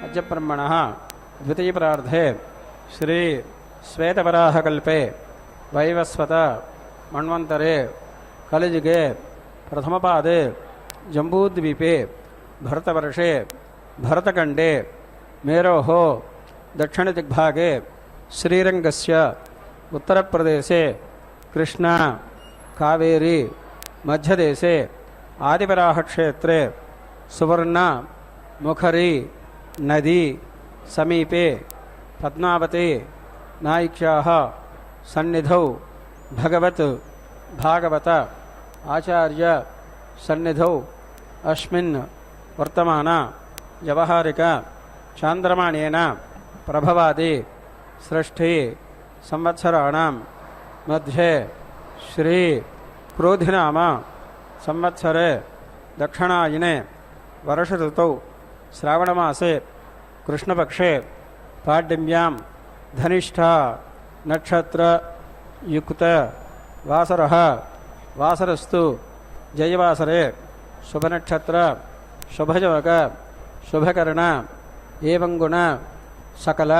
अद्य ब्रह्मणः द्वितीयपरार्धे श्री श्वेतवराहकल्पे वैवस्वत मन्वन्तरे कलियुगे प्रथमपादे जम्बूद्वीपे भरतवर्षे भरतखण्डे मेरोः दक्षिणदिग्भागे श्रीरङ्गस्य उत्तरप्रदेशे कृष्णा कावेरी मध्यदेशे आदिवराहक्षेत्रे सुवर्णा मुखरी नदी समीपे पद्मावती नायिक्याः सन्निधौ भगवत् भागवत आचार्य सन्निधौ अस्मिन् वर्तमान व्यवहारिक चान्द्रमाणेन प्रभवादि सृष्टि संवत्सराणां मध्ये श्री क्रोधिनाम संवत्सरे दक्षिणायने वर्ष ऋतौ श्रावणमासे कृष्णपक्षे पाड्यम्यां धनिष्ठा नक्षत्र युक्त वासरः वासरस्तु जयवासरे शुभनक्षत्र शुभयोग शुभकर्ण एवं गुण सकल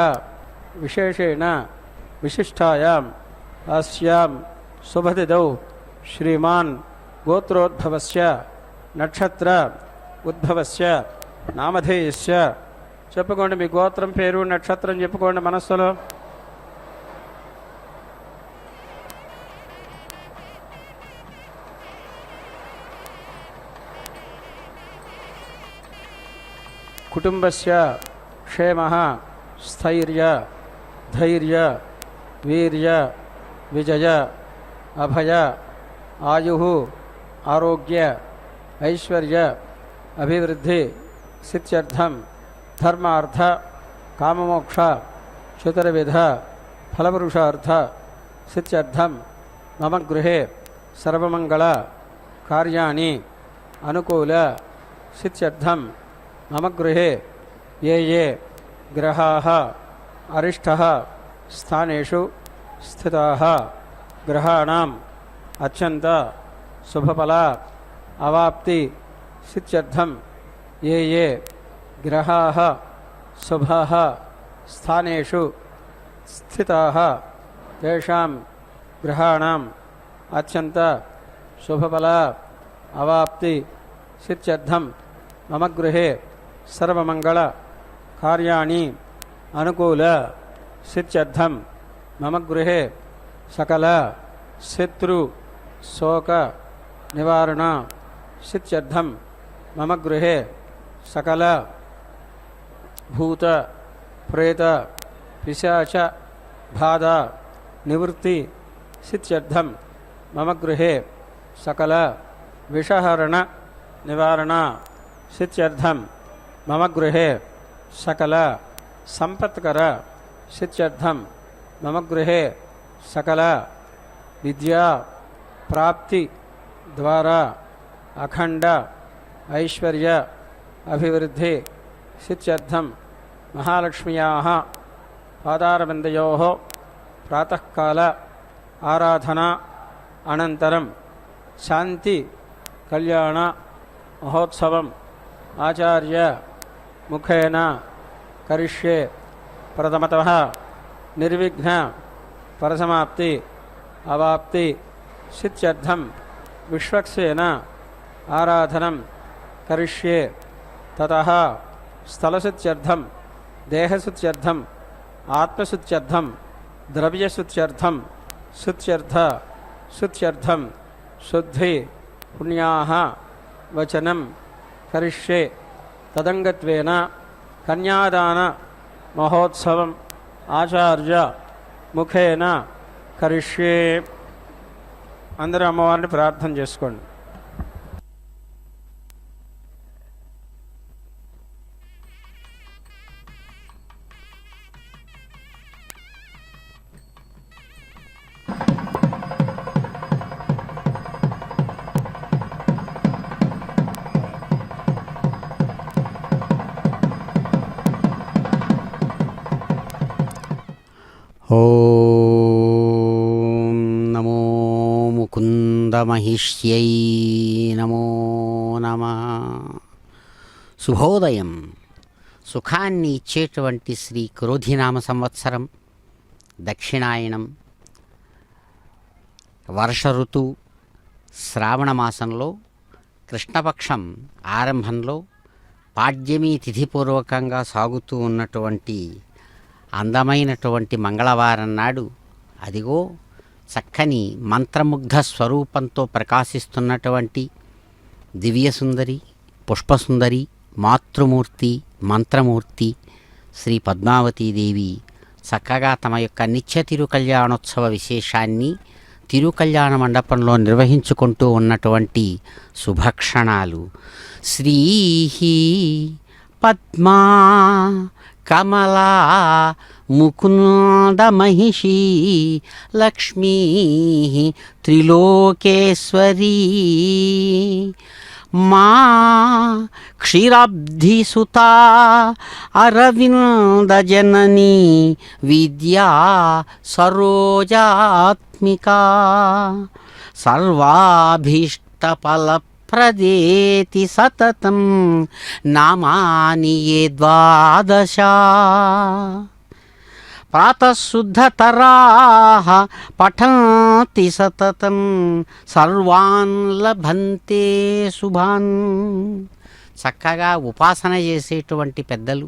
विशेषेण विशिष्टायाम् अस्यां शुभतिथौ श्रीमान् गोत्रोद्भवस्य नक्षत्र उद्भवस्य नामधेयस्य చెప్పుకోండి మీ గోత్రం పేరు నక్షత్రం చెప్పుకోండి మనస్సులో కుటుంబస్య క్షేమః స్థైర్య ధైర్య వీర్య విజయ అభయ ఆయుః ఆరోగ్య ఐశ్వర్య అభివృద్ధి సిద్ధ్యర్థం धर्मार्थ काममोक्ष चतुर्विध फलपुरुषार्थ सिद्ध्यर्थं मम गृहे सर्वमंगल कार्याणि अनुकूल सिद्ध्यर्थं मम गृहे ये ये ग्रहाः अरिष्टः स्थानेषु स्थिताः ग्रहाणाम् अत्यन्त शुभफल अवाप्ति सिद्ध्यर्थं ये ये ग्रहाः शुभाः स्थानेषु स्थिताः तेषां ग्रहाणाम् अत्यन्त शुभफल अवाप्ति सिद्ध्यर्थं मम गृहे सर्वमंगल कार्याणि अनुकूल सिद्ध्यर्थं मम गृहे सकल शत्रु शोक निवारण सिद्ध्यर्थं मम गृहे सकल भूत प्रेत पिशाच बाधा निवृत्ति सिद्ध्यर्थं मम गृहे सकल विषहरण निवारण सिद्ध्यर्थं मम गृहे सकल संपत्कर सिद्ध्यर्थं मम गृहे सकल विद्या प्राप्ति द्वारा अखंड ऐश्वर्य अभिवृद्धि सिद्ध्यर्थं महालक्ष्म्याः पादारविन्दयोः प्रातःकाल आराधना अनन्तरं शांति कल्याण महोत्सवम् आचार्य मुखेन करिष्ये प्रथमतः निर्विघ्न परसमाप्ति अवाप्ति सिद्ध्यर्थं विश्वक्सेन आराधनं करिष्ये ततः स्थलशुद्ध्यर्थं देहशुद्ध्यर्थं आत्मशुद्ध्यर्थं द्रव्यशुद्ध्यर्थं शुद्ध्यर्थं शुद्धि पुण्याः वचनं करिष्ये तदंगत्वेन कन्यादान महोत्सवम् आचार्य मुखेन करिष्ये अंदर अम्मवारिनि प्रार्थना चेसुकोंडि ఓం నమో ముకుందమహిష్యై నమో నమః. శుభోదయం. సుఖాన్ని ఇచ్చేటువంటి శ్రీ క్రోధినామ సంవత్సరం, దక్షిణాయనం, వర్ష ఋతువు, శ్రావణ మాసంలో కృష్ణపక్షం ఆరంభంలో పాడ్యమీ తిథిపూర్వకంగా సాగుతూ ఉన్నటువంటి అందమైనటువంటి మంగళవారం నాడు అదిగో చక్కని మంత్రముగ్ధ స్వరూపంతో ప్రకాశిస్తున్నటువంటి దివ్యసుందరి, పుష్పసుందరి, మాతృమూర్తి, మంత్రమూర్తి శ్రీ పద్మావతీదేవి చక్కగా తమ యొక్క నిత్య తిరుకళ్యాణోత్సవ విశేషాన్ని తిరుకళ్యాణ మండపంలో నిర్వహించుకుంటూ ఉన్నటువంటి శుభక్షణాలు. శ్రీ పద్మా కమలా ముకుంద మహిషీ లక్ష్మీ త్రిలోకేశ్వరీ మా క్షీరాబ్ధిసుతా అరవింద జననీ విద్యా సరోజాత్మికా సర్వాభీష్టఫలప్రదేతి సతతం నామాని ఏ ద్వాదశ ప్రాతఃశుద్ధతరాః పఠంతి సతతం సర్వాన్ లభంతే శుభాన్. చక్కగా ఉపాసన చేసేటువంటి పెద్దలు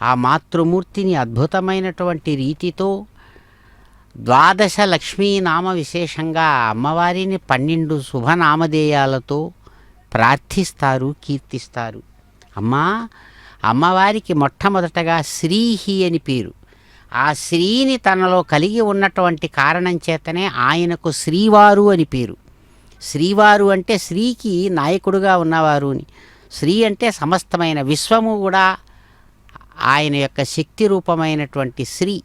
ఆ మాతృమూర్తిని అద్భుతమైనటువంటి రీతితో ద్వాదశ లక్ష్మీ నామ విశేషంగా అమ్మవారిని 12 శుభనామధేయాలతో ప్రార్థిస్తారు, కీర్తిస్తారు. అమ్మవారికి మొట్టమొదటగా శ్రీహి అని పేరు. ఆ శ్రీని తనలో కలిగి ఉన్నటువంటి కారణం చేతనే ఆయనకు శ్రీవారు అని పేరు. శ్రీవారు అంటే శ్రీకి నాయకుడుగా ఉన్నవారు అని. శ్రీ అంటే సమస్తమైన విశ్వము కూడా ఆయన యొక్క శక్తి రూపమైనటువంటి శ్రీ,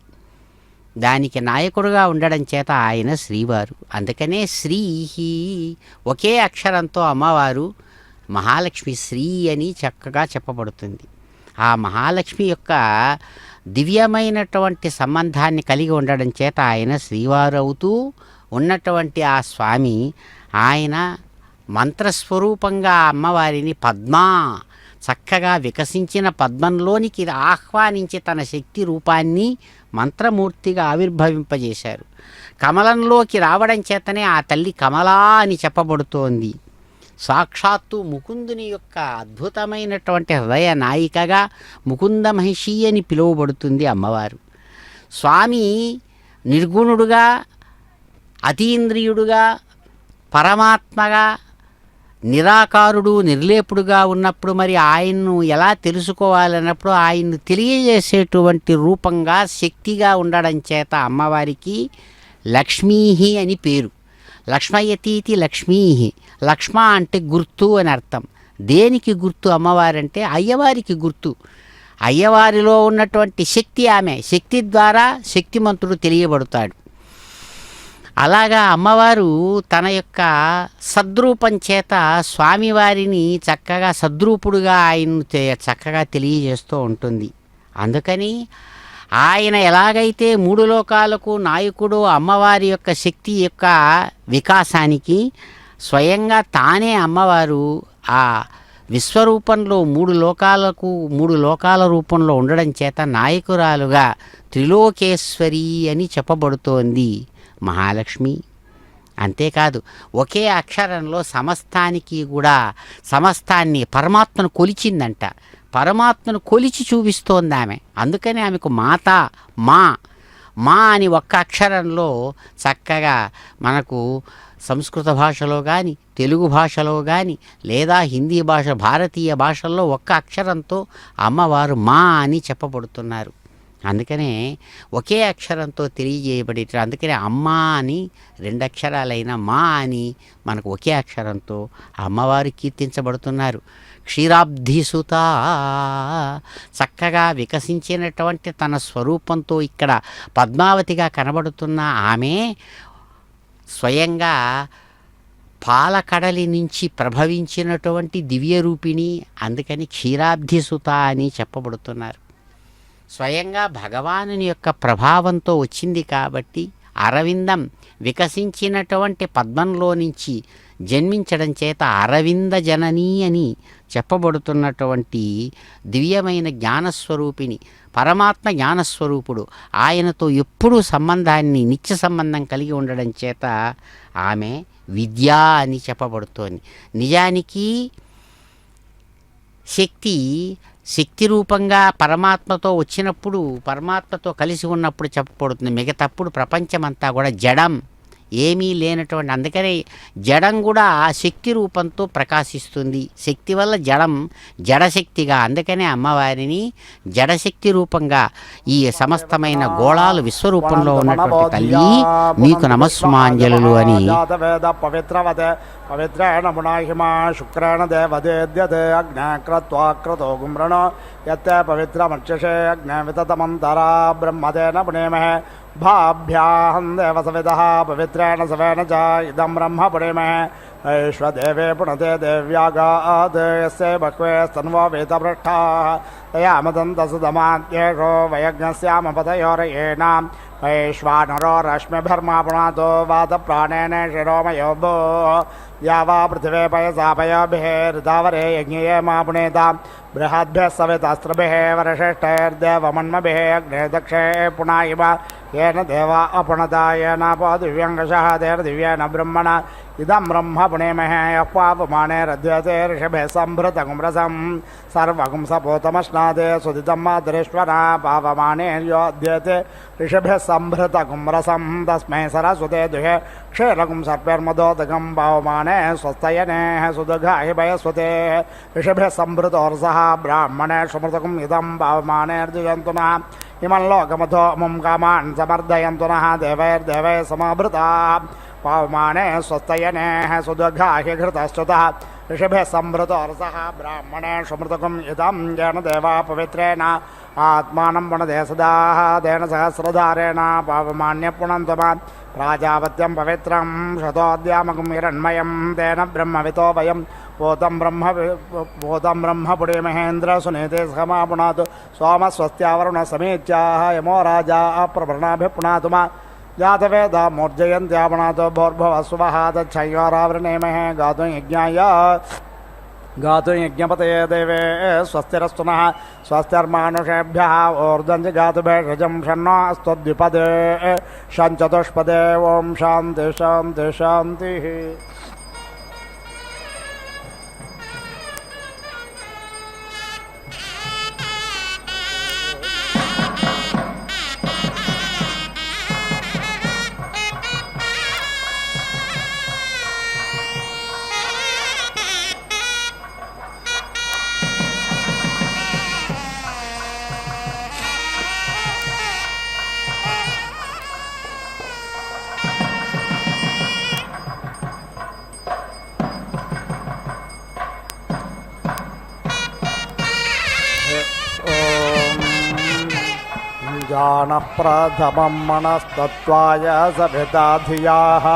దానికి నాయకుడుగా ఉండడం చేత ఆయన శ్రీవారు. అందుకనే శ్రీహి ఒకే అక్షరంతో అమ్మవారు మహాలక్ష్మి శ్రీ అని చక్కగా చెప్పబడుతుంది. ఆ మహాలక్ష్మి యొక్క దివ్యమైనటువంటి సంబంధాన్ని కలిగి ఉండడం చేత ఆయన శ్రీవారు అవుతూ ఉన్నటువంటి ఆ స్వామి ఆయన మంత్రస్వరూపంగా అమ్మవారిని పద్మా చక్కగా వికసించిన పద్మంలోనికి ఆహ్వానించి తన శక్తి రూపాన్ని మంత్రమూర్తిగా ఆవిర్భవింపజేశారు. కమలంలోకి రావడం చేతనే ఆ తల్లి కమలా అని చెప్పబడుతోంది. సాక్షాత్తు ముకుందుని యొక్క అద్భుతమైనటువంటి హృదయ నాయికగా ముకుంద మహిషి అని పిలువబడుతుంది అమ్మవారు. స్వామి నిర్గుణుడుగా, అతీంద్రియుడుగా, పరమాత్మగా, నిరాకారుడు, నిర్లేపుడుగా ఉన్నప్పుడు మరి ఆయన్ను ఎలా తెలుసుకోవాలన్నప్పుడు ఆయన్ను తెలియజేసేటువంటి రూపంగా, శక్తిగా ఉండడం చేత అమ్మవారికి లక్ష్మీ అని పేరు. లక్ష్మయతీతి లక్ష్మీ. లక్ష్మ అంటే గుర్తు అని అర్థం. దేనికి గుర్తు అమ్మవారంటే అయ్యవారికి గుర్తు. అయ్యవారిలో ఉన్నటువంటి శక్తి ఆమె. శక్తి ద్వారా శక్తిమంతుడు తెలియబడతాడు. అలాగా అమ్మవారు తన యొక్క సద్రూపం చేత స్వామివారిని చక్కగా సద్రూపుడుగా ఆయన్ను చక్కగా తెలియజేస్తూ ఉంటుంది. అందుకని ఆయన ఎలాగైతే 3 లోకాలకు నాయకుడు అమ్మవారి యొక్క శక్తి యొక్క వికాసానికి స్వయంగా తానే అమ్మవారు ఆ విశ్వరూపంలో 3 లోకాల రూపంలో ఉండడం చేత నాయకురాలుగా త్రిలోకేశ్వరి అని చెప్పబడుతోంది మహాలక్ష్మి. అంతేకాదు ఒకే అక్షరంలో సమస్తానికి కూడా సమస్తాన్ని పరమాత్మను కొలిచిందంట. పరమాత్మను కొలిచి చూపిస్తోంది ఆమె. అందుకని ఆమెకు మాత మా అని ఒక్క అక్షరంలో చక్కగా మనకు సంస్కృత భాషలో కానీ, తెలుగు భాషలో కానీ, లేదా హిందీ భాష, భారతీయ భాషల్లో ఒక్క అక్షరంతో అమ్మవారు మా అని చెప్పబడుతున్నారు. అందుకనే ఒకే అక్షరంతో తెలియజేయబడి, అందుకనే అమ్మ అని 2 అక్షరాలైన మా అని మనకు ఒకే అక్షరంతో అమ్మవారు కీర్తించబడుతున్నారు. క్షీరాబ్ధిసుత చక్కగా వికసించినటువంటి తన స్వరూపంతో ఇక్కడ పద్మావతిగా కనబడుతున్న ఆమె స్వయంగా పాలకడలి నుంచి ప్రభవించినటువంటి దివ్యరూపిణి. అందుకని క్షీరాబ్ధిసుత అని చెప్పబడుతున్నారు. స్వయంగా భగవానుని యొక్క ప్రభావంతో వచ్చింది కాబట్టి అరవిందం వికసించినటువంటి పద్మంలో నుంచి జన్మించడం చేత అరవింద జననీ అని చెప్పబడుతున్నటువంటి దివ్యమైన జ్ఞానస్వరూపిణి, పరమాత్మ జ్ఞానస్వరూపుడు. ఆయనతో ఎప్పుడూ సంబంధాన్ని, నిత్య సంబంధం కలిగి ఉండడం చేత ఆమె విద్య అని చెప్పబడుతోంది. నిజానికి శక్తి రూపంగా పరమాత్మతో వచ్చినప్పుడు, పరమాత్మతో కలిసి ఉన్నప్పుడు చెప్పబడుతుంది. మిగతాప్పుడు ప్రపంచమంతా కూడా జడం, ఏమీ లేనటువంటి. అందుకనే జడం కూడా శక్తి రూపంతో ప్రకాశిస్తుంది. శక్తి వల్ల జడం జడశక్తిగా, అందుకనే అమ్మవారిని జడశక్తి రూపంగా, ఈ సమస్తమైన గోళాలు విశ్వరూపంలో ఉన్నటువంటి తల్లి మీకు నమస్సుమాంజలు అని పవిత్రేణ పునాహిమా శుక్రేణ దేవదేద్యతే అగ్నే క్రత్వా క్రతో గుమ్రణ యత్తే పవిత్రమక్షసే అగ్నే వితతమంతరా బ్రహ్మదేన పుణేమహే భాభ్యాహం దేవ సవిదః పవిత్రేణ సవేన చ ఇదం బ్రహ్మ పుణేమహే వైశ్వదేవే పునతే దేవ్యాగాద్ యస్య బహ్వే స్తన్వో వేదపృష్ఠాః తయా మదంతసుదమాద్యేషో వయజ్ఞస్యామ పతయోరయేణ వైశ్వానరో రశ్మిభిర్మా పునాతో వాతప్రాణేన శిరోమయో భో యావా పృథివే పయసాపయోభిర్దావరే యజ్ఞే మా పునేతాం బృహద్భ్యः సవితాస్త్రభిः వరషిష్ఠైర్దేవమన్మభిः అగ్నే దక్షే పునాయివ येन देवा अपुणता येनापो दिव्यङ्गशः तेर्दिव्येन ब्रह्मणा इदं ब्रह्म पुणेमहे यः पापमाने रध्यते ऋषभे सम्भृतगुम्रसं सर्वगुं सपोतमश्नादे सुदितं मातरेश्वरा पापमानेर्योऽध्यते ऋषभे सम्भृतगुम्रसं तस्मै सरस्वते दुहे क्षीरगुं सर्पेर्मदोदकं पावमाने स्वस्तयनेः सुदुघाहि भयस्वते ऋषभे सम्भृतोर्सः ब्राह्मणे सुमृतकम् इदं पावमानेर्दिगन्तु नः इमं लोकमथो मुं कामान् समर्दयन्तु नः देवैर्देवैः समाभृताः पावमाने स्वस्तयनेः सुदुघाहि घृतश्च्युतः ऋषभे सम्भृतोर्सः ब्राह्मणे सुमृतकम् इदं येन देवा पवित्रेण आत्मानं पुनदे सदाः तेन सहस्रधारेण पावमान्य पुनन्तु मां प्राजापत्यं पवित्रं शतोऽद्यामकं हिरण्मयं तेन ब्रह्मवितो वयं पोतं ब्रह्म पुणे महेन्द्र सुनीते समा पुनातु सोमस्वस्त्यावरुण समीच्याः यमो राजा प्रभृणाभिः पुनातु मा जातवेदा मूर्जयन्त्या पुनातु भोर्भुवस्वः तच्छयोरावृणेमहे गातुं यज्ञपतये देवे स्वस्तिरस्तु नः स्वस्तिर्मानुषेभ्यः ऊर्ध्वं गातु भेषजं षण्णो स्तुद्विपदे षञ्चतुष्पदे ॐ शान्ति शान्ति शान्तिः जानः प्रथमं मनस्तत्त्वाय सविता धियाः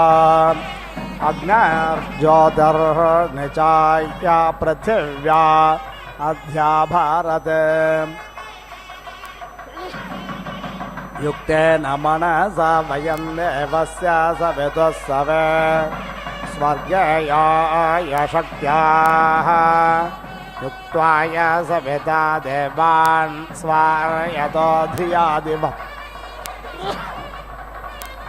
अग्निर्ज्योतिर्निचाय पृथिव्या अध्या भारते युक्तेन मनसा वयं देवस्य सवितुः सवे स्वर्गयाय शक्त्याः युक्त्वाय सविता देवान् स्वारयतो धिया दिवः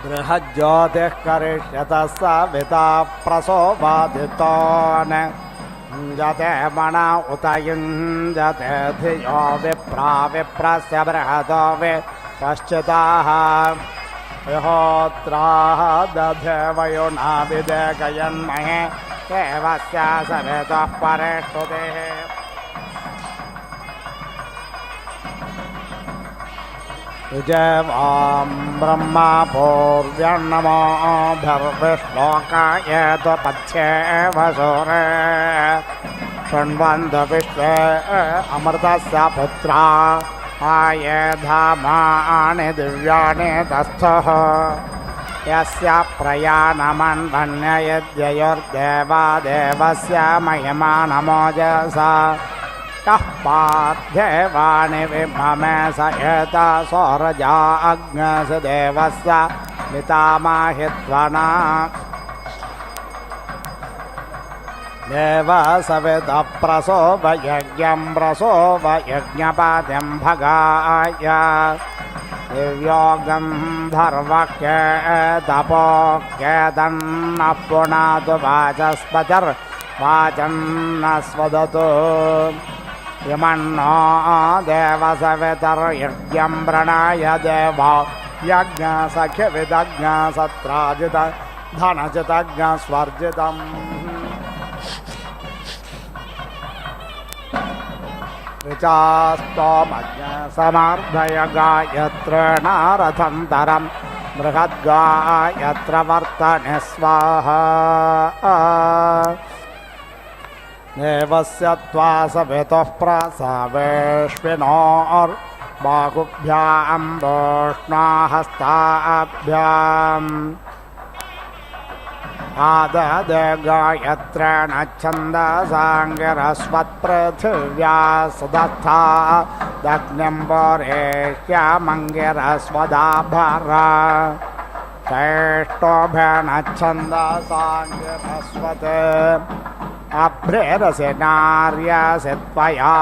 बृहज्योतिः करिष्यतः सविता प्रसोपादितोन् युञ्जते मन उत युञ्जते धियो विप्रा विप्रस्य बृहतो विपश्चिताः विहोत्राः दधे वयुना विदेकयन्महे देवस्य सवितः परिष्टुतिः विजयवां ब्रह्मा पूर्व्यन्नमोऽभिर्विश्लोकायेतु पथ्ये वसूरे शृण्वन्तु विश्वे अमृतस्य पुत्रा आये धामानि दिव्यानि तस्थः यस्य प्रयाणमन्वन्ययद्ययोर्देवादेवस्य महिमा नमोजसा कः पार्थेवानि विभमे स एता सौरजा अग्नस देवस्य पितामहित्वना देव सवितः प्रसोपयज्ञं प्रसोपयज्ञपातिं भगाय दिव्यो गन्धर्वक्य तपोक्य तन्नः पुनातु वाचस्पतिर्वाचन्न स्वदतु इमन्नो देवसवितर्यज्ञं प्रणय देवो यज्ञसख्यविदज्ञ सत्राजित धनजितज्ञ स्वर्जितम् ऋचास्तोमज्ञ समार्धय गायत्रेणारथन्तरं बृहद्गायत्र वर्तने स्वाहा देवस्य त्वा सवितुः प्रसवेष्विनोर्बाहुभ्यां वोष्णाहस्ताभ्याम् आददे गायत्रेण छन्दसाङ्गिरस्वत्पृथिव्या सुदत्था दग्निं वरेह्यमङ्गिरस्वदाभरा चेष्टोभेन छन्दसाङ्गिरस्वत् अभ्रेरसि नार्यसि त्वया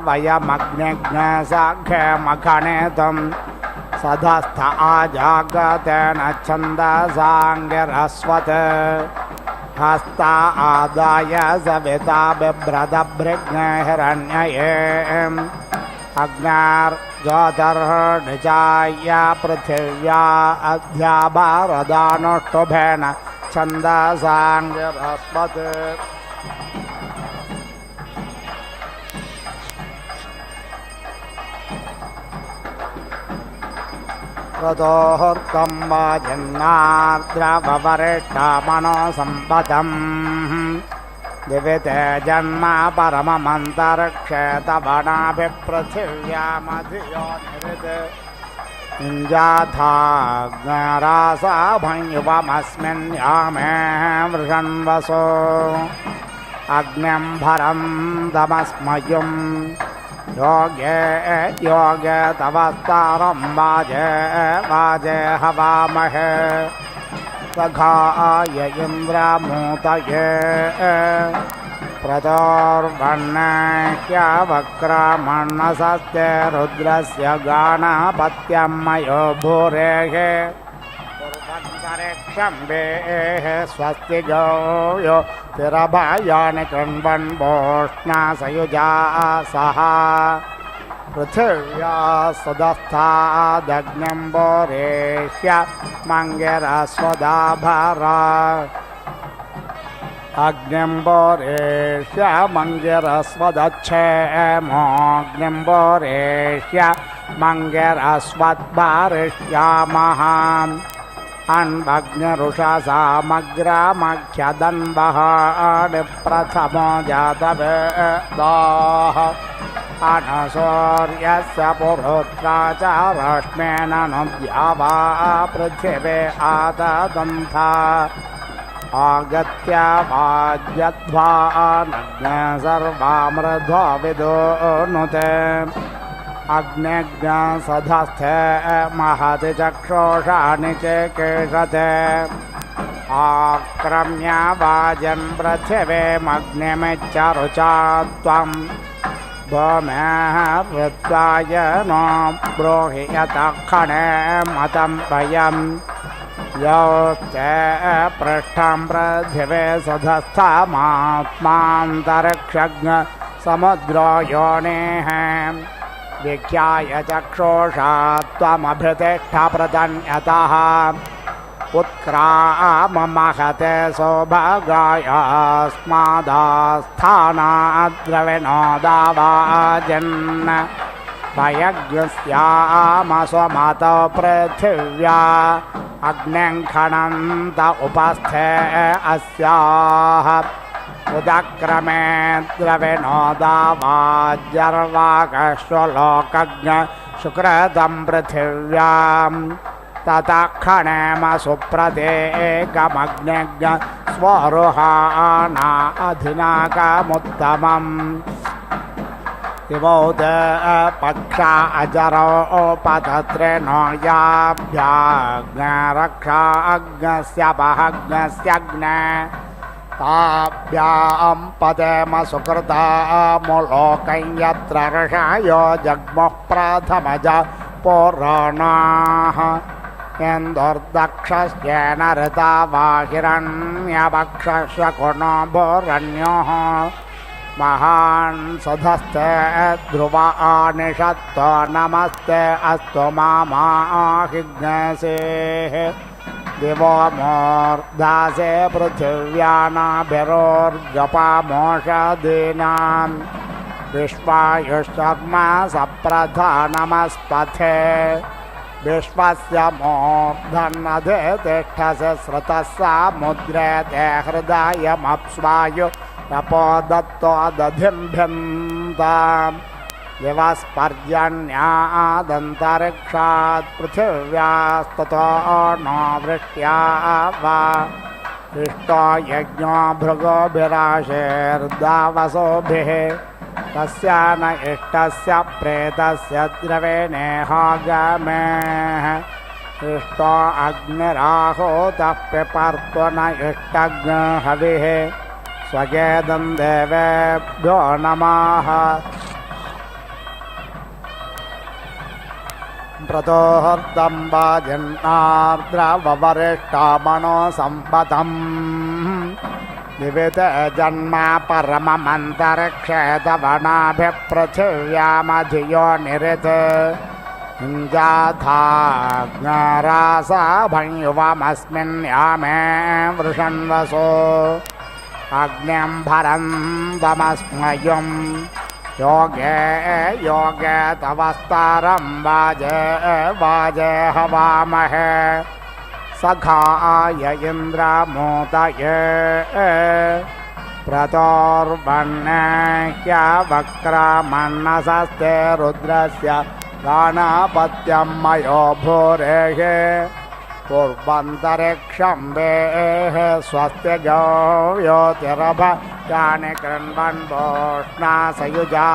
वयमग्निघ्नसाघ्यमखणितुं सधस्थ आजागतेन छन्दसाङ्गिरस्वत् हस्ता आदाय सविता बिभ्रदभृग्हिरण्यये अग्न्यार्ज्योतिर्निचाय पृथिव्या अध्याभारदानुष्टुभेन छन्दसाङ्गिरस्वत् रतोहर्तं वाजन्नार्द्रवरिष्ठमनोसम्पदम् दिवि ते जन्म परममन्तरिक्षे तवनाभिपृथिव्यामधियो निरित् इञ्जाथाग्नरासाभञ्युवमस्मिन् यामे वृषन्वसो अग्न्यं भरं दमस्मयुम् योगे योगे तवस्तारं वाजे वाजे हवामहे सखाय इन्द्रमूतये प्रतोर्वण्यवक्रमण्णसस्ते रुद्रस्य गाणपत्यं मयो भूरेः कुर्वन्तरिक्षम्बेः स्वस्ति गो यो तिरभयानि कृण्वन् वोष्णासयुजा सह पृथिव्या सुदस्थादग्निं वोरेह्य मङ्गिरस्वदाभरा अग्निं वोरेह्य मङ्गिरस्वदच्छेमोऽग्निं वोरेह्य मङ्गिरस्वद्वारिष्यामः अन्वग्निरुषसामग्रामख्यदन्वः प्रथमो जातवेदाः अनसूर्यस्य पुरुत्रा च रश्मेन नुद्यावा पृथिवे आतदन्था आगत्य वाज्यध्वा नग्ने सर्वामृध्वा विदोनुते अग्निज्ञसधस्थे महति चक्षुषाणि चेकेशते आक्रम्य वाजन् पृथिवीमग्निमिच्छरुचा त्वं भूमेः वृत्वाय नो ब्रूहि यतः खणे मतं भयं योस्ते पृष्ठं पृथिवे सधस्थमात्मान्तरिक्षज्ञ समुद्रो योनिः विख्याय चक्षुषा त्वमभितिष्ठ प्रतन्यतः उत्क्राममहते सौभागास्मादास्थानाद्रविणोदावाजन् भयज्ञस्यामस्वमतो पृथिव्या अग्निं खणन्त उपस्थे अस्याः उदक्रमे द्रविणोदावाज्यर्वाकश्वलोकज्ञ सुकृतं पृथिव्यां ततः खणेम सुप्रतेकमग्निज्ञ स्वरुहाना अधिनाकमुत्तमम् इमौ ते पक्षा अजरोपतत्रेणो याभ्याज्ञरक्षा अग्नस्य बहग्नस्यग्ने ताभ्यां पदेम सुकृतामुलोकं यत्र ऋषयो जग्मुः प्रथमज पुराणाः इन्दुर्दक्षस्येन ऋता वा हिरण्यवक्षशकुनो भोरण्योः महान् सधस्ते ध्रुवा निषत्तो नमस्ते अस्तु मामाहिज्ञसेः दिवो मूर्धासे पृथिव्यानाभिरोर्गपामोषदीनां विश्वायुष्कर्मा सप्रधानमस्पथे विश्वस्य मूर्धन्नधे तिष्ठसे स्रुतः समुद्रे ते हृदयमप्स्वायु तपो दत्तो दधिम्भिन्ताम् दिवस्पर्जन्यादन्तरिक्षात् पृथिव्यास्ततो नो वृष्ट्या वा हृष्टो यज्ञो भृगोभिराशेर्दावसोभिः तस्य न इष्टस्य प्रेतस्य द्रवेणेहागमेः हृष्टो अग्निराहोतः पिपर्तो न इष्टग्हविः स्वगेदं देवेभ्यो नमः प्रतोहर्तं वाजन्नार्द्रवरिष्ठामनो सम्पदम् दिविते जन्म परममन्तरिक्षेतवनाभिपृथिव्यामधियो निरित् हिञ्जाधाग्नरासभञ्युवमस्मिन् यामे वृषन्वसो अग्निं भरन्दमस्मयुं योगे योगे तवस्तारं वाजे वाजे हवामहे सखाय इन्द्रमोदये प्रतोर्वण्यवक्रमन्नसस्ते रुद्रस्य गाणपत्यं मयो भूरेः पूर्वन्तरिक्षं वेः स्वस्ति ज्योतिरभ यानि कृण्वन् वोष्णा सयुजा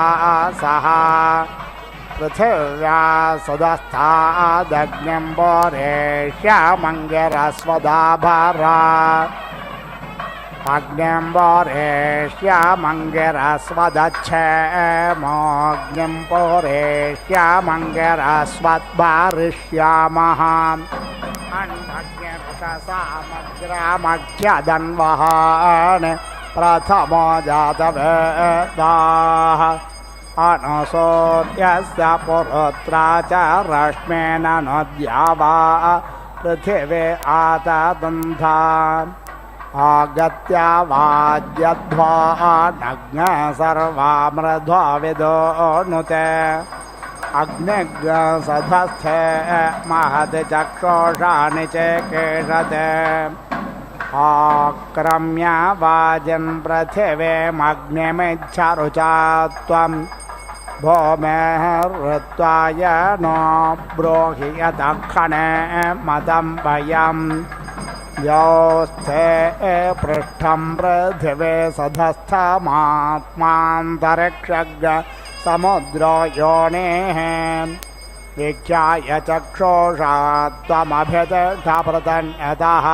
सह पृथिव्या सुदस्थादग्निं बोरेष्यामङ्गिरस्वदाभरा अग्निं बोरेष्यामङ्गिरस्वदच्छेमोऽग्निं बोरेष्यामङ्गिरस्वद्भारिष्यामः अन्वग्निरुषसामग्रामख्यदन्वहान् प्रथमो जातवेदाः अनुसूर्यस्य पुरुत्रा च रश्मेन नद्यावा पृथिवी आतदन्धा आगत्य वाद्यध्वा नग्न सर्वा मृध्वा विदोनुते अग्निग्सधस्थे महति चक्षुषाणि चेकेशते आक्रम्य वाजन् पृथिवीमग्निमिच्छरुचा त्वं भूमेः ऋत्वाय नो ब्रूहि यदक्षणे मतं भयं योस्थे पृष्ठं पृथिवी सधस्थमात्मान्तरिक्षग् समुद्रो योनेः वीक्षाय चक्षुषा त्वमभितिष्ठपृतन्यतः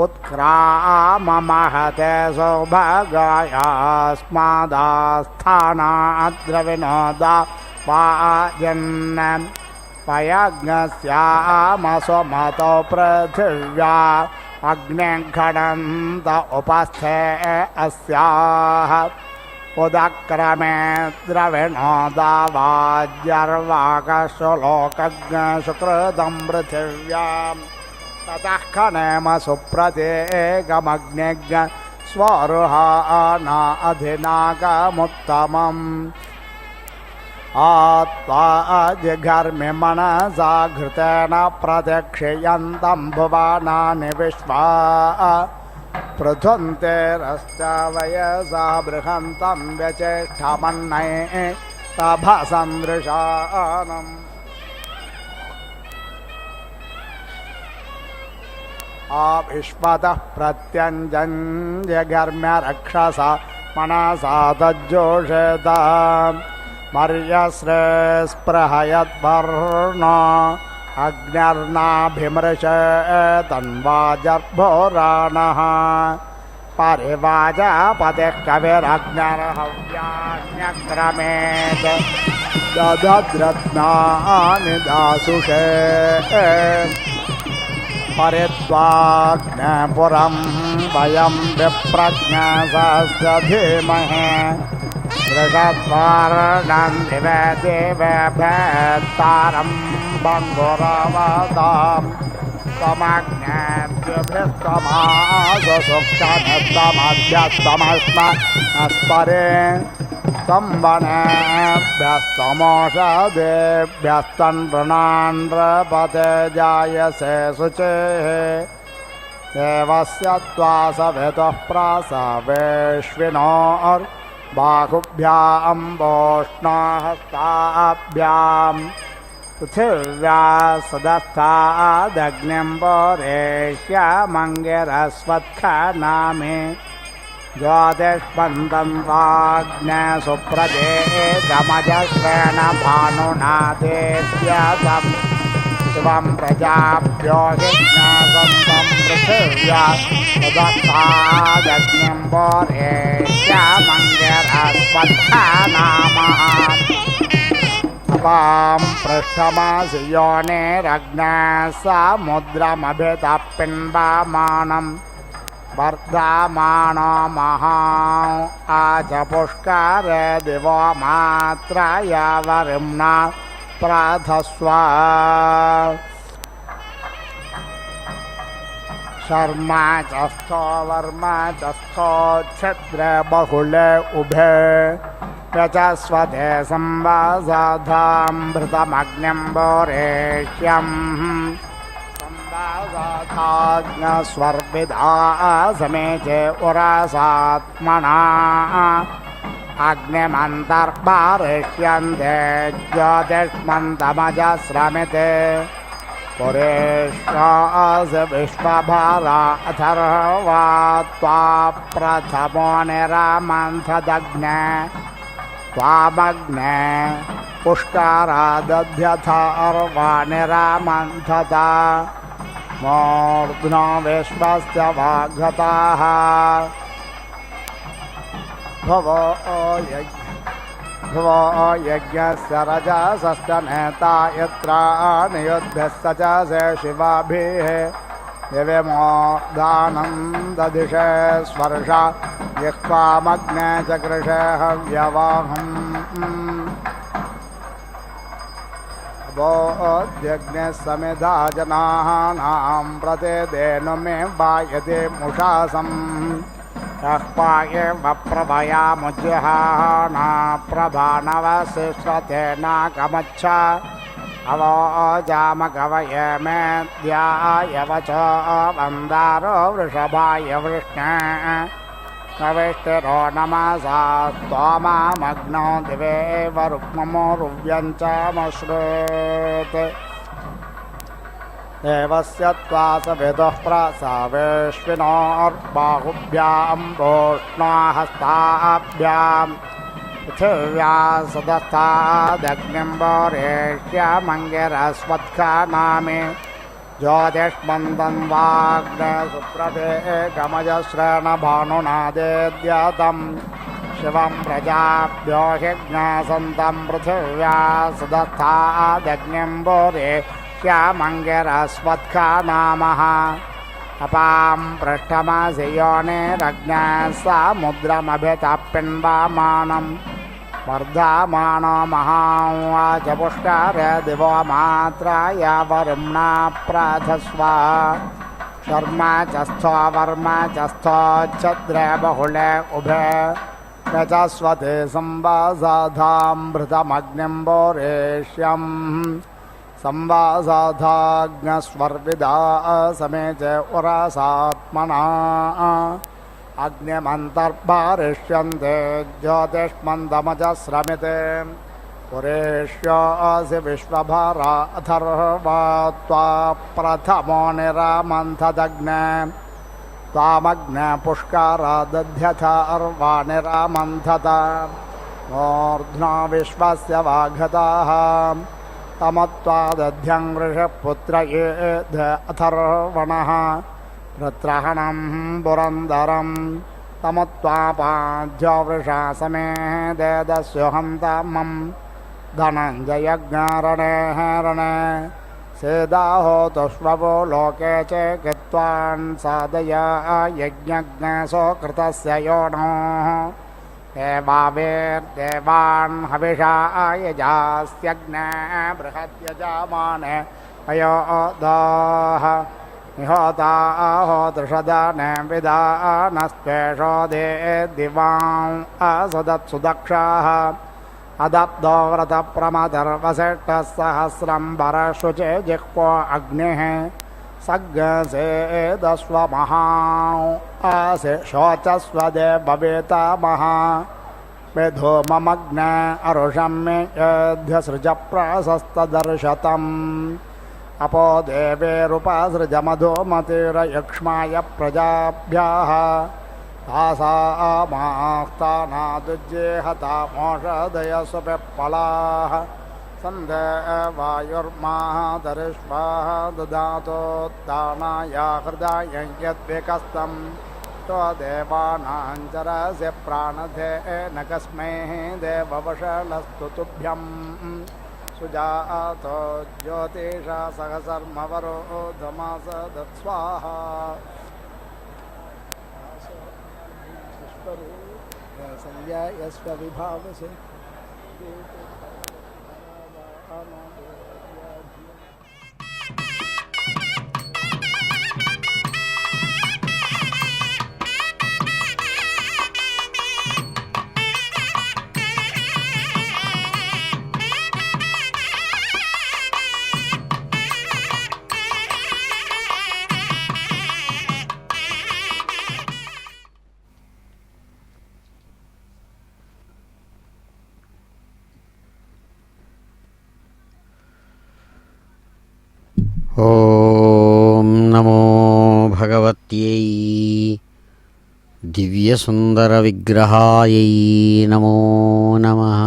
उत्क्राममहते सौभागायास्मादास्थानाद्रविनोदा वाजन् पयज्ञस्यामसुमतो पृथिव्या अग्निघ्नन्त उपस्थे अस्याः उदक्रमे द्रविणोदा वाज्यर्वाकशुलोकज्ञशुकृतं पृथिव्यां ततः खनेम सुप्रत्येकमग्निज्ञ स्वरुहाना अधिनागमुत्तमम् आत्वा जिघर्मि मनसा घृतेन प्रत्यक्षयन्तं भुवनानि विश्वा पृथुन्ते रश्चावयसा बृहन्तं व्यचेष्टमन्नये तभसन्दृशानम् आविश्वतः प्रत्यञ्जन्यघर्म्य रक्षसा मनसा तज्जोषेता मर्यस्रे स्पृहयद्वर्णो अग्न्यर्नाभिमृश तन्वाजर्भोराणः परिवाजापतिः कविरग्निर्हव्यान्यक्रमेत् ददद्रत्नानि दासुषे परित्वाग्नपुरं वयं विप्रज्ञासस्य धीमहि वृषद्वर्णं दिवे दिवे भेत्तारं बङ्गुरवताम् त्वमग्नेभ्यस्तमासुक्षमस्तमभ्यस्तमस्मस्परे स्तम्बनेभ्यस्तमोषधेभ्यस्तन्नृणान्ध्रपते जायसे शुचेः देवस्य त्वा सवितुः प्रसवेश्विनोर्बाहुभ्यां वोष्णहस्ताभ्याम् पृथिव्या सदस्थादग्निं परेष्यमङ्गिरस्वत्खनामे ज्योतिष्पन्दं वाग्नेसुप्रदे गमजश्रेण भानुना देव्यतं शिवं प्रजाभ्यो हिज्ञासन्तं पृथिव्या सदस्थादग्निं परेष्यमङ्गिरस्वत्खनामः अपां पृष्ठमासि योनिरग्नः समुद्रमभितः पिन्वमानं वर्धमानो महां आचपुष्करे दिवो मात्रय वरिम्ना प्रथस्व शर्मा च स्थो वर्मा च स्थो छिद्रे बहुले उभे यचस्वते संवासाधामृतमग्निं बोरेष्यं संवासाधाग्नस्वर्विदा समेचे उरसात्मना अग्निमन्तर्बारिष्यन्ते ज्योतिष्मन्तमजस्रमिते पुरेष्यास विश्वभारा अथर्वा त्वा प्रथमो निरामन्थदग्ने त्वामग्ने पुष्करादध्यथर्वा निरामन्थता मूर्ध्नो विश्वस्य वाग्गताः भुवो यज्ञस्य रजसस्तनेता यत्राणियुद्भ्यः स च से शिवाभिः दिव्यमोदानं दधिषे स्वर्षा जिह्वामग्ने चकृषे हव्यवाहम् बोध्यग्ने समिधा जनानां प्रतिदेनु मे वायते मुषासम् यः वप्रभयामुज्जहाना प्रभानवशिष्यते नाकमच्छ अवोजामकवये मेद्यायवच वन्दारो वृषभाय वृष्णे कविष्टिरो नमसा स्तोमामग्नो दिवे वरुक्ममोरुव्यञ्चमश्रुत् देवस्य त्वा सवितुः प्रसवेश्विनोर्बाहुभ्यां वोष्णहस्ताभ्यां पृथिव्या सदस्थादग्निं बोरेष्यमङ्गिरस्वत्खनामे ज्योतिष्मन्दं वाग्नेसुप्रदे गमजश्रेण भानुना देद्यतं शिवं प्रजाभ्यो हिज्ञासन्तं पृथिव्या सदस्थादग्निं बोरेष्यमङ्गिरस्वत्खनामः अपां पृष्ठमासि योनिरग्नः समुद्रमभितः पिन्वमानं वर्धमानो महावाचपुष्करे दिवो मात्रय वरुम्ना प्रथस्व शर्मा च स्थो वर्मा च स्थो छिद्रे बहुले उभे यचस्वते संवासाधामृतमग्निं बोरेष्यं संवासाधाग्नस्वर्विदा समेचे उरसात्मना अग्निमन्तर्बारिष्यन्ते ज्योतिष्मन्दमजस्रमिते पुरेष्यासि विश्वभारा अथर्वा त्वा प्रथमो निरामन्थदग्ने त्वामग्ने पुष्करादध्यथर्वा निरामन्थत मूर्ध्ना विश्वस्य वाघताः तमत्वादध्यं वृषपुत्र येध अथर्वणः వృత్రహణం పురందరం తముత్వాపాధ్యవృషా సమే దేదస్యోహం తామం ధనంజయజ్ఞారణే రణే సేదాహోతుష్వో లోకే చే గత్వాన్ సాధయ యజ్ఞజ్ఞసో కృతస్య యోనో దేవావేర్దేవాన్ హవిషా యజాస్యజ్ఞే బృహద్యజామానే అయోదాః నిహోతాహోతృషదానే విదానస్త్వేషో దివాం అసదత్సు దక్షాః అదబ్దో వ్రత ప్రమదర్వశిష్టసహస్రం వరశుచే జిహ్వో అగ్నిః సగ్గసేదస్వమహా ఆసి శోచస్వదేవవేతామహ విధూమమగ్న అరుషం యేధ్యసృజ ప్రశస్తదర్శతం అపో దేవేరుపసృజ మధుమతిరయక్ష్మాయ ప్రజాభ్యః తాసామాస్తానాదుజ్జేహతామోషధయసు పిప్పలాః సందేవాయుర్మాదరిష్వాః దదాతోత్తానాయ హృదయం యద్వికస్తం తో దేవానాంచరస్య ప్రాణధేన కస్మై దేవవషలస్తు తుభ్యం సుజాతో జ్యోతిషా సహసర్మవరో ధమాసదత్స్వాహా సంధ్యాయస్వ విభావసే ఓం నమో భగవత్యై దివ్యసుందర విగ్రహాయై నమో నమః.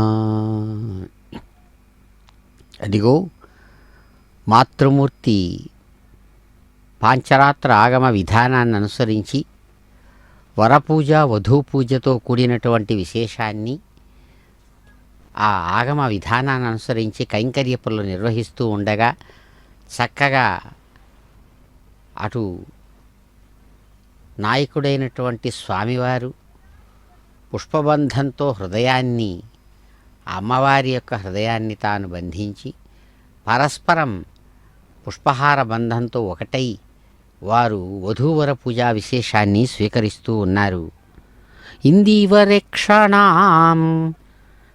అదిగో మాతృమూర్తి పాంచరాత్ర ఆగమ విధానాన్ని అనుసరించి వరపూజ వధూపూజతో కూడినటువంటి విశేషాన్ని ఆ ఆగమ విధానాన్ని అనుసరించి కైంకర్య పనులు నిర్వహిస్తూ ఉండగా చక్కగా అటు నాయకుడైనటువంటి స్వామివారు పుష్పబంధంతో హృదయాన్ని అమ్మవారి యొక్క హృదయాన్ని తాను బంధించి పరస్పరం పుష్పహార బంధంతో ఒకటై వారు వధూవర పూజా విశేషాన్ని స్వీకరిస్తూ ఉన్నారు. ఇందీవరేక్షణాం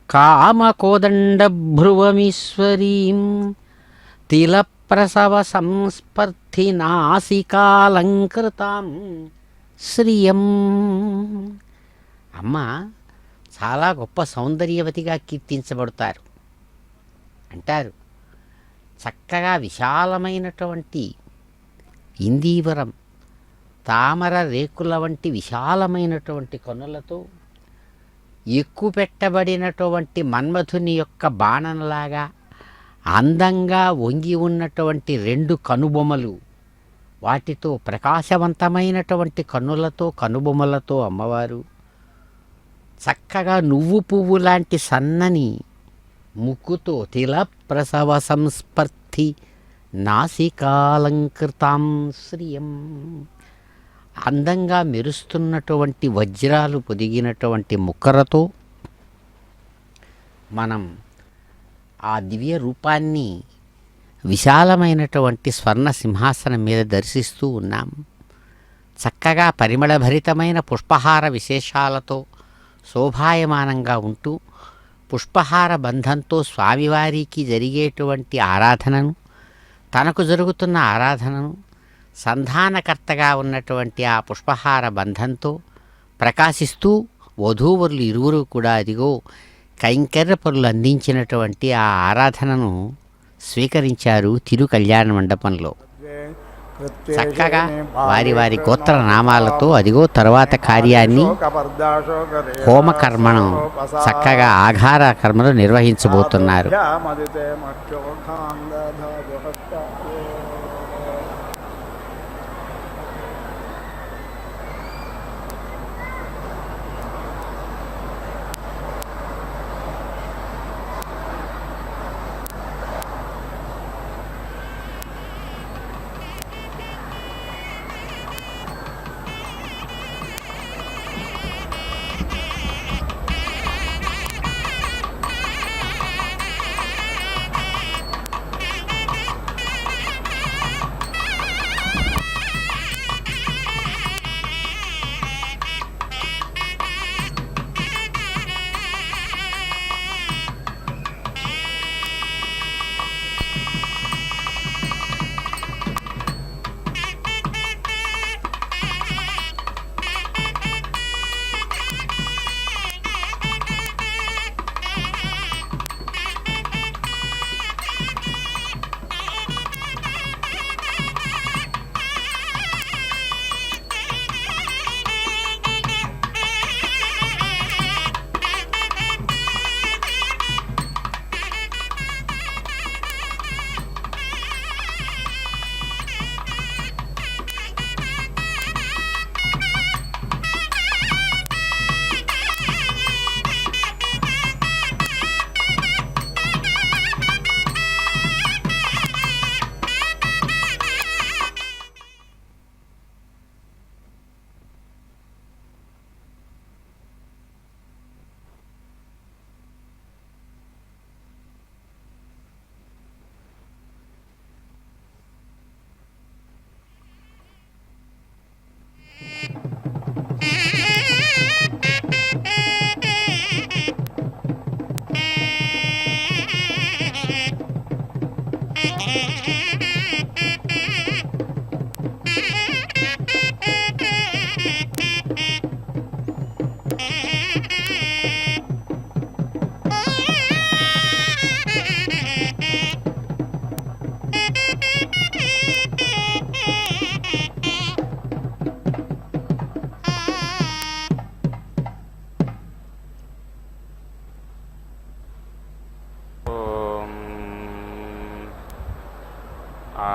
కామకోదండభ్రువమీశ్వరీం తిలప్రసవ సంస్పర్ధి నాసికాలంకృతాం శ్రియం. అమ్మ చాలా గొప్ప సౌందర్యవతిగా కీర్తించబడతారు అంటారు. చక్కగా విశాలమైనటువంటి ఇందీవరం తామర రేకుల వంటి విశాలమైనటువంటి కన్నులతో ఎక్కువ పెట్టబడినటువంటి మన్మథుని యొక్క బాణంలాగా అందంగా వంగి ఉన్నటువంటి రెండు కనుబొమ్మలు, వాటితో ప్రకాశవంతమైనటువంటి కన్నులతో కనుబొమ్మలతో అమ్మవారు చక్కగా నువ్వు పువ్వు లాంటి సన్నని ముక్కుతో తిల ప్రసవ సంస్పర్ధి నాసికాలంకృతాం శ్రియం, అందంగా మెరుస్తున్నటువంటి వజ్రాలు పొదిగినటువంటి ముక్కరతో మనం ఆ దివ్య రూపాన్ని విశాలమైనటువంటి స్వర్ణ సింహాసనం మీద దర్శిస్తూ ఉన్నాం. చక్కగా పరిమళభరితమైన పుష్పహార విశేషాలతో శోభాయమానంగా ఉంటూ పుష్పహార బంధంతో స్వామివారికి జరిగేటువంటి ఆరాధనను, తనకు జరుగుతున్న ఆరాధనను సంధానకర్తగా ఉన్నటువంటి ఆ పుష్పహార బంధంతో ప్రకాశిస్తూ వధూవరులు ఇరువురు కూడా అదిగో కైంకర్య పనులు అందించినటువంటి ఆ ఆరాధనను స్వీకరించారు తిరు కళ్యాణ మండపంలో. చక్కగా వారి వారి గోత్ర నామాలతో అదిగో తరువాత కార్యాన్ని హోమకర్మను చక్కగా ఆఘార కర్మలు నిర్వహించబోతున్నారు.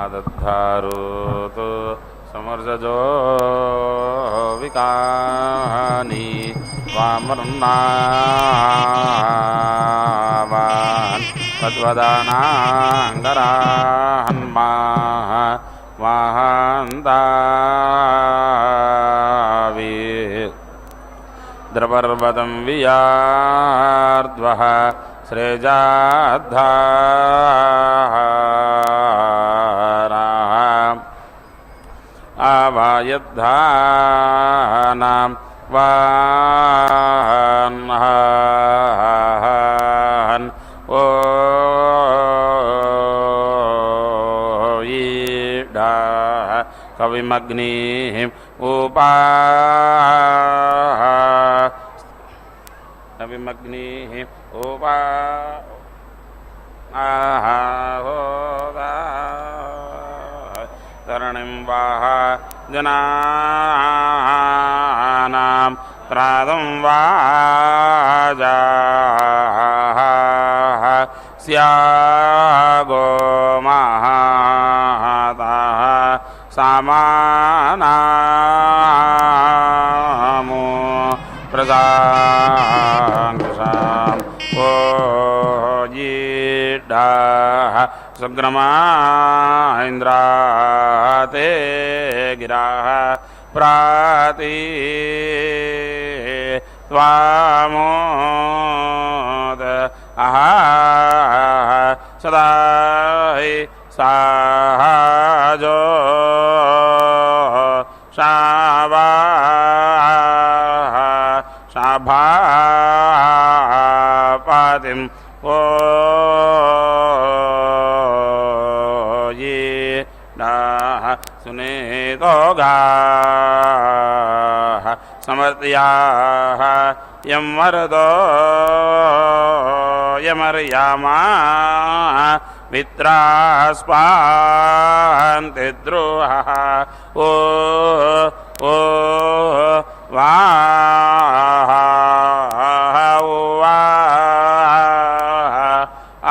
आदद्धारोतु समर्जजो विकानि वामर्नावान् तद्वदानाङ्गराहन्माः महान्तावि द्रपर्वतं वियार्ध्वः श्रेजाद्धाराः आवायद्धानां वान्हान् ओ ईडाः कविमग्निः कविमग्निः उपा तरणिं वाह जनानां त्रादं वाजाः स्यागो महाताः समानामो प्रजाङ्कुशाम् ओ यीडाः सुग्रमा इन्द्राते गिराः प्राति त्वामोद आहा सदा हि साहाजो शाभापतिं ओ यीडाः सुनेतोगाः समर्त्याः यं वरदो यमर्यामा मित्रास्पान्ति द्रोहः ओ वाह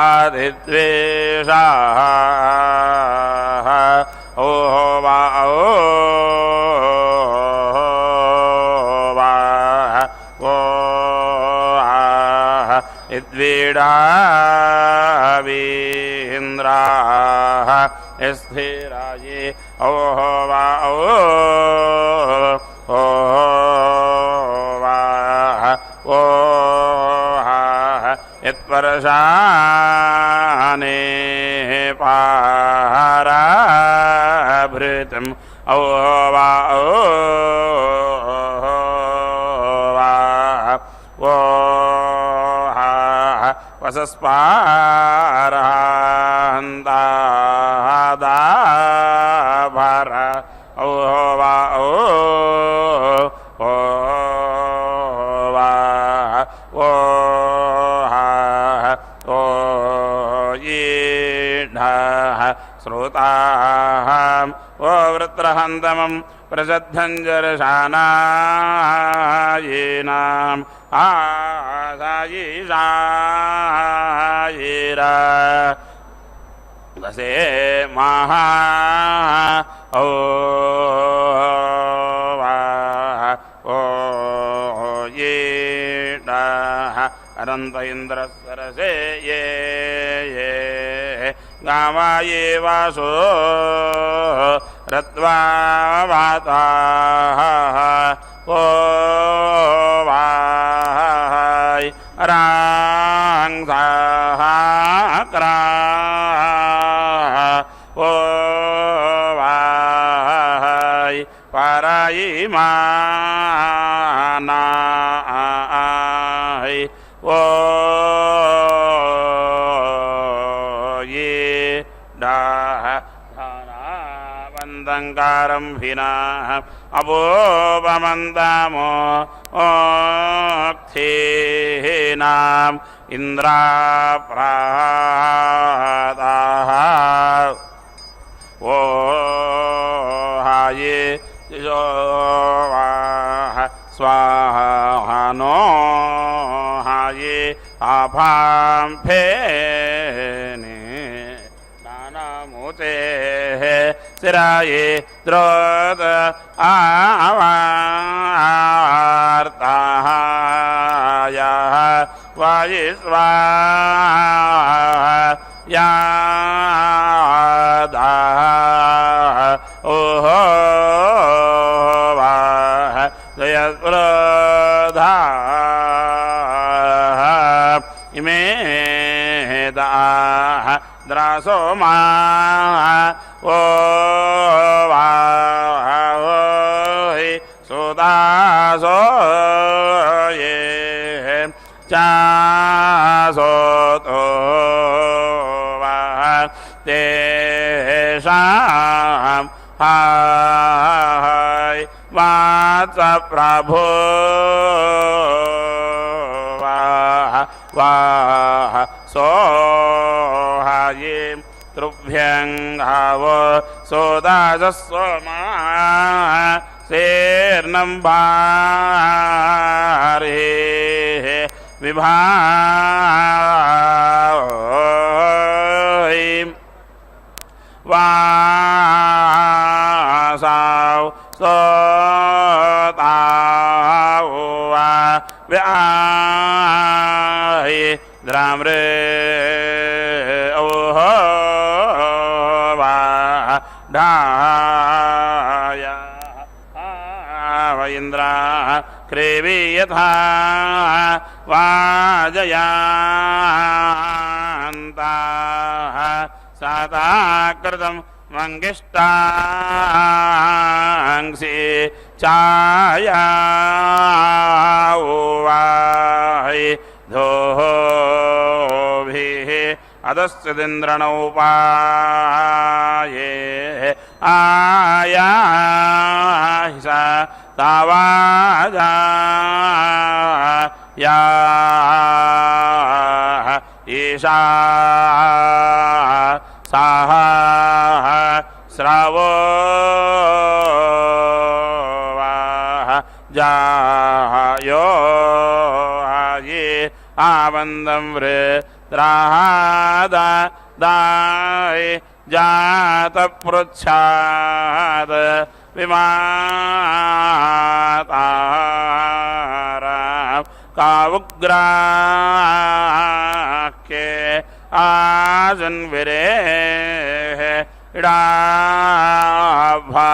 आदिद्वेषाः ओ वा इद्वीडावीन्द्राः स्थिराये ओहो वा यत्परशाने पाराभृतम् ओहो वा वसस्पारहन्तादाभर ओहो वा श्रोताहं ओ वृत्रहन्तमं प्रसद्धञ्जरशानायीनाम् आसायीशायीरा वसे महा ओ यीडाः अनन्त इन्द्रसरसे ये गावाये वासो रत्वा वाताः ओ वाय रांसाः क्राः ओ वाय पारायिमानाय ओ ंकारंभिनाः अपोपमन्तामो ओक्थीनाम् इन्द्राप्राताः ओ हाये योवाः स्वाहा नो हाये आभां फेने नानामुते स्थिराये द्रोत आवार्तायाः वायुस्वायादाः ओहो वाह जयस्वधाः इमे दाः द्रासो मा ओ वाहि सुदासो ये चासोतो वाह तेषां हाय वाच प्रभो वाह वाह सोहाये तृभ्यङ्गाव सोदाजस्वमा सेर्नम्बारे विभाय वासाव सोताव वा व्याय द्राम्रे ओहो वा ढाय वैन्द्रा क्रेवी यथा वाजयान्ताः साताकृतं मङ्गिष्टांसि छाया वाहि धोभिः अधस्थितिन्द्रणोपाये आया सा तावाजा या ईशा साह श्रावो जायो ये आवन्दं वृत्राद दाय जातपृच्छाद विमातारा कावुग्राके आजन्विरे इडाभा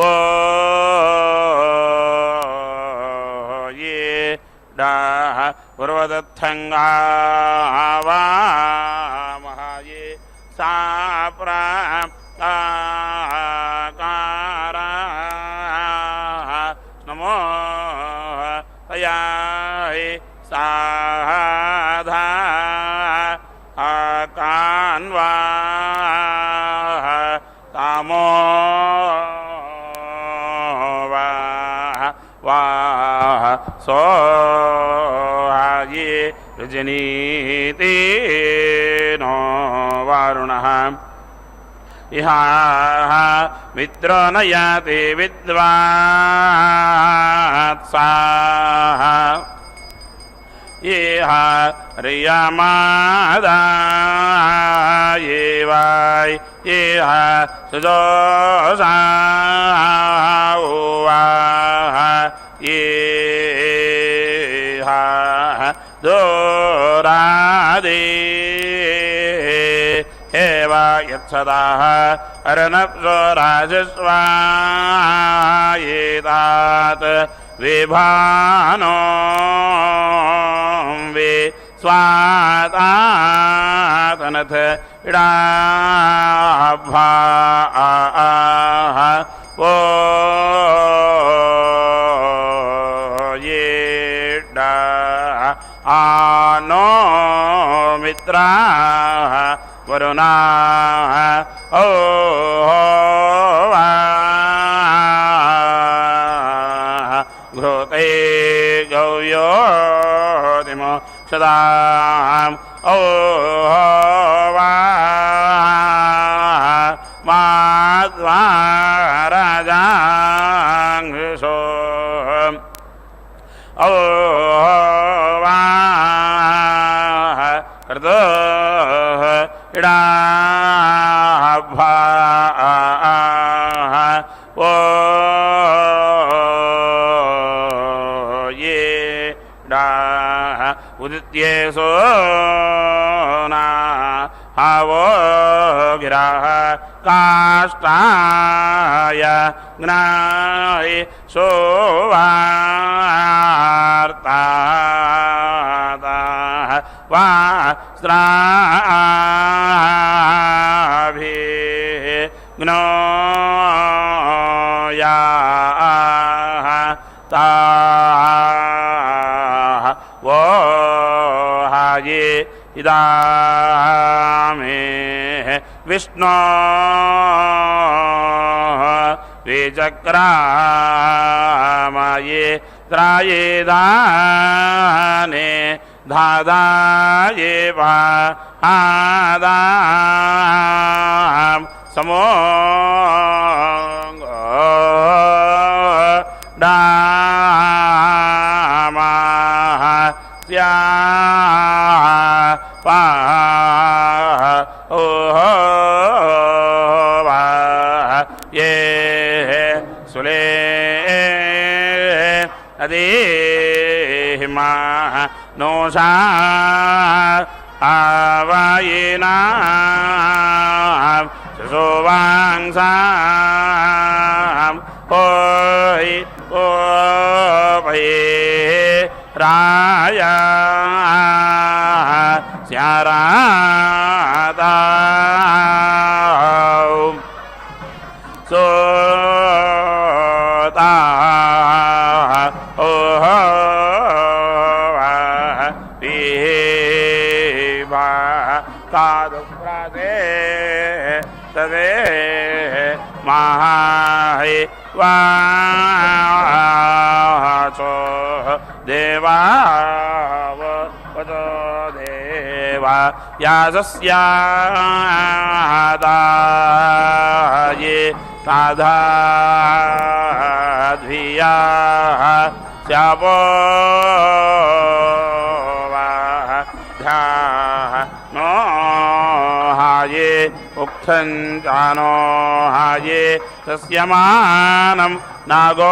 ओ ये डाह पूर्वदत्थंगावा महाये साप्रा कारा नमो तयाहि साधा आकान्वा तामो वाह सोहाये रजनीति नो वारुणः इहा मित्रो न याति विद्वात्साः इह रियमादा ये वाय इह सुजोषा वाह ये दोरादे हेवा यत्सदाः अर्नप्सो राजस्वायेतात् विभानो वे स्वातातनथ इडाभा ओ ये डा आनो मित्राः वरुणाः ओ घृते गौयोतिमो सदाम् ओ माध्वा राजाङ्घ्रिशो ओ कृतो इडाः उदित्येषो ना हावो गिराः काष्ठाय ज्ञाय सोवार्ताः वा स्त्राभिः ज्ञोयाः ताः वो हाये इदामे विष्णो विचक्रामये त्रायेदाने धादाये वा आदां समो डामाः स्याः पाः ओहो वाः ये सुले अदेहिमाः नोषा आवायिनां सुवांसां ओहि ओपये राया स्यारादा सोता ओहो पीबा कादुप्रादे तदे महाहि वाचो देवाव वचो देवा यासस्यादाये ताधाध्वियाः स्यावो वाध्याः नो हाये उक्थञ्चानो हाये तस्यमानं नागोराङ्गाये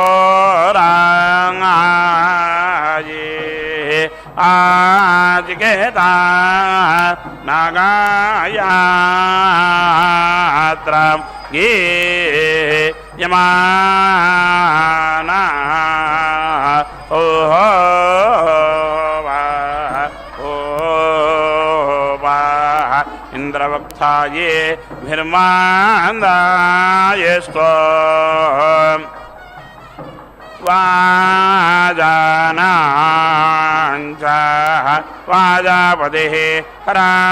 आचिकेता नागायात्रं गे यमाना ओहो इंद्रवक्ताये भिर्मान्दाय स्वं वाजानाञ्च वाजापतिः हरायेवांसो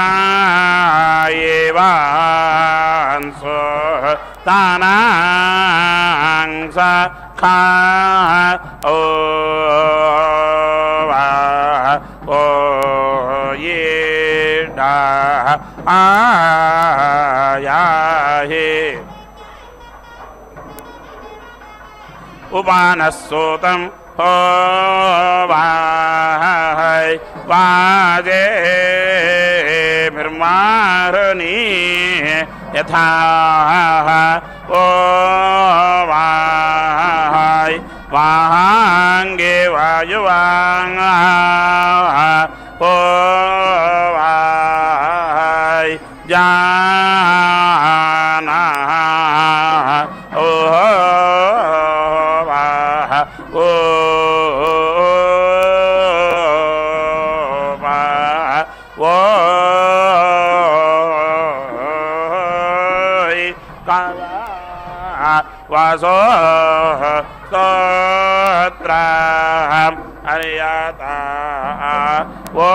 तानांस खा ओ वा ओ ये डा आयाहे उपानस्सोतं हो वाहै वाजे निर्माहनी यथा ओ वाहै वाहांगे वायुवांगा ओ वाहै जाना ओ ओ वो वासो स्तोत्र हरियता वो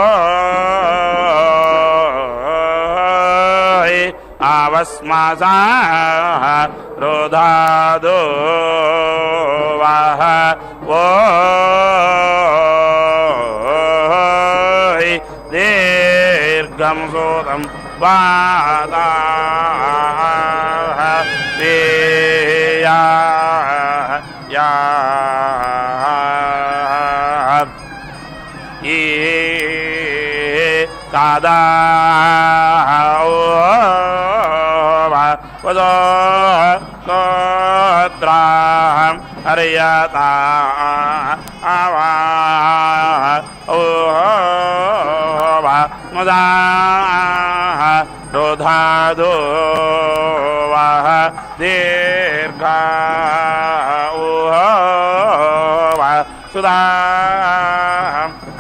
आवस्मासा रोधादो वाह वो दीर्घं सोतं वादा या ये तादा वदो स्तोत्रं हरियता आवा ओ वधो वः दीर्घा उहो वः सुधा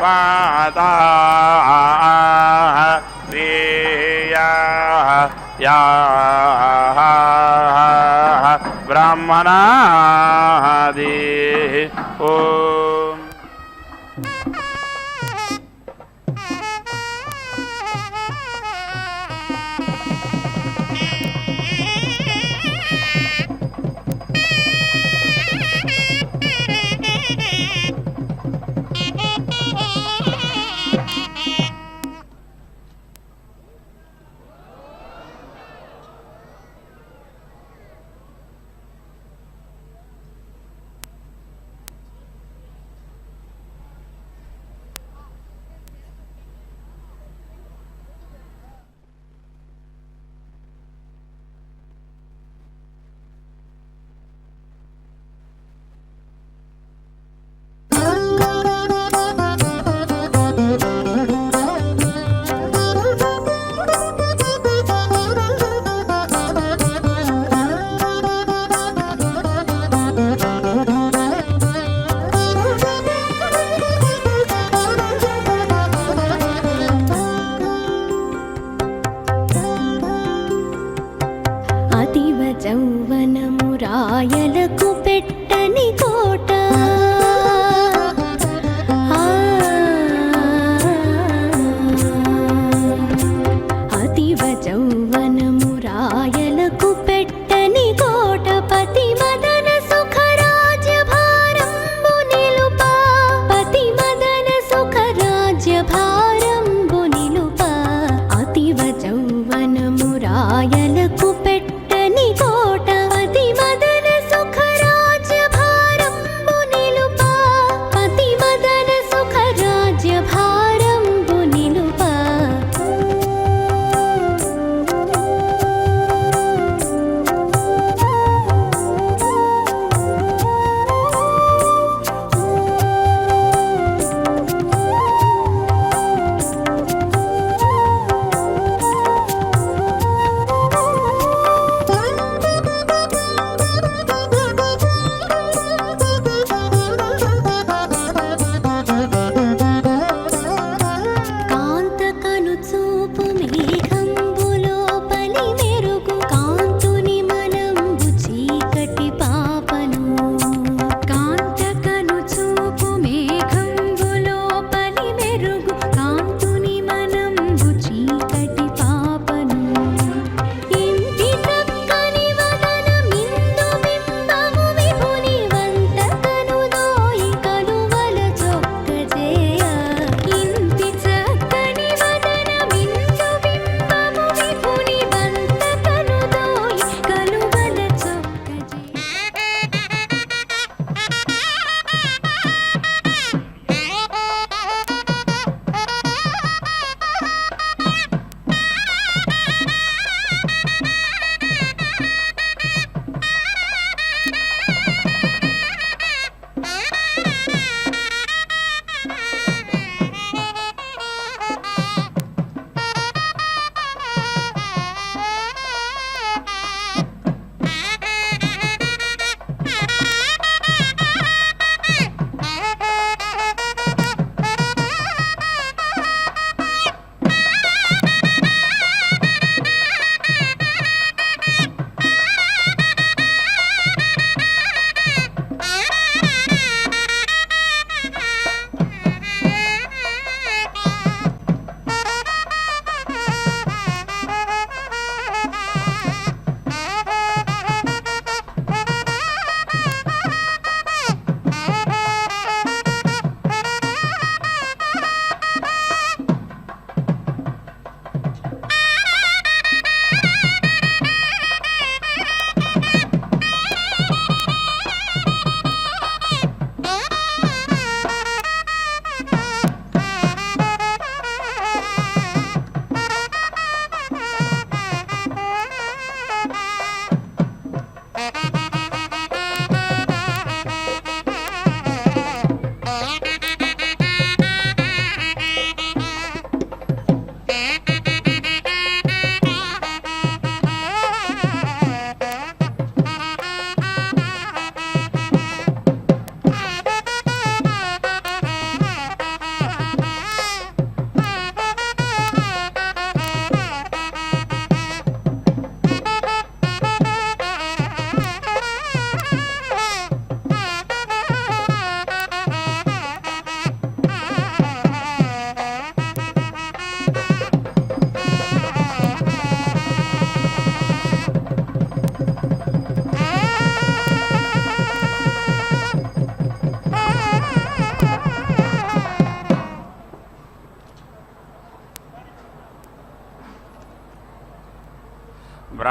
वाता या ब्राह्मणादि ओम।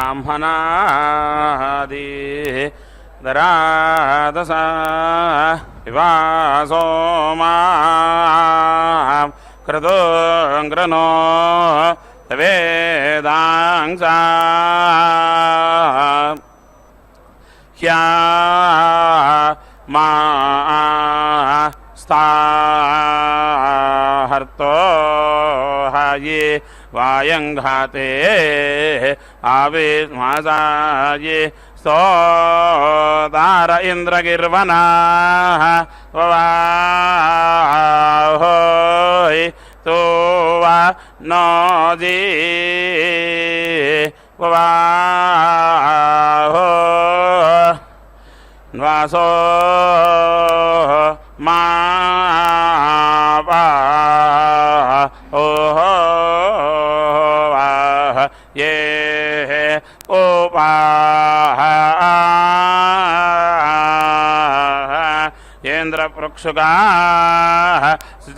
ब्राह्मणादि दरादसा विवासो मां क्रतुङ्ग्रनो वेदांसा ह्या मा स्ताहर्तो हाये वायंघाते आविस्मासाये स्तोदार इंद्रगिर्वना वाहोय तो वा नोजी वाहो वासो मा ओहो ये उपाह येन्द्र प्रक्षुगा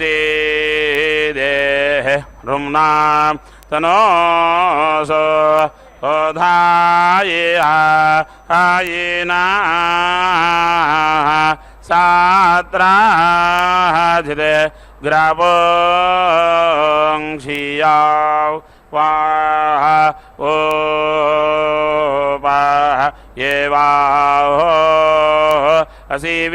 देह रुम्ना तनोसो ओधाये आयेना सात्राजिरे ग्रावंशियाव वाह ओ वाह ये वाह असीवीरयो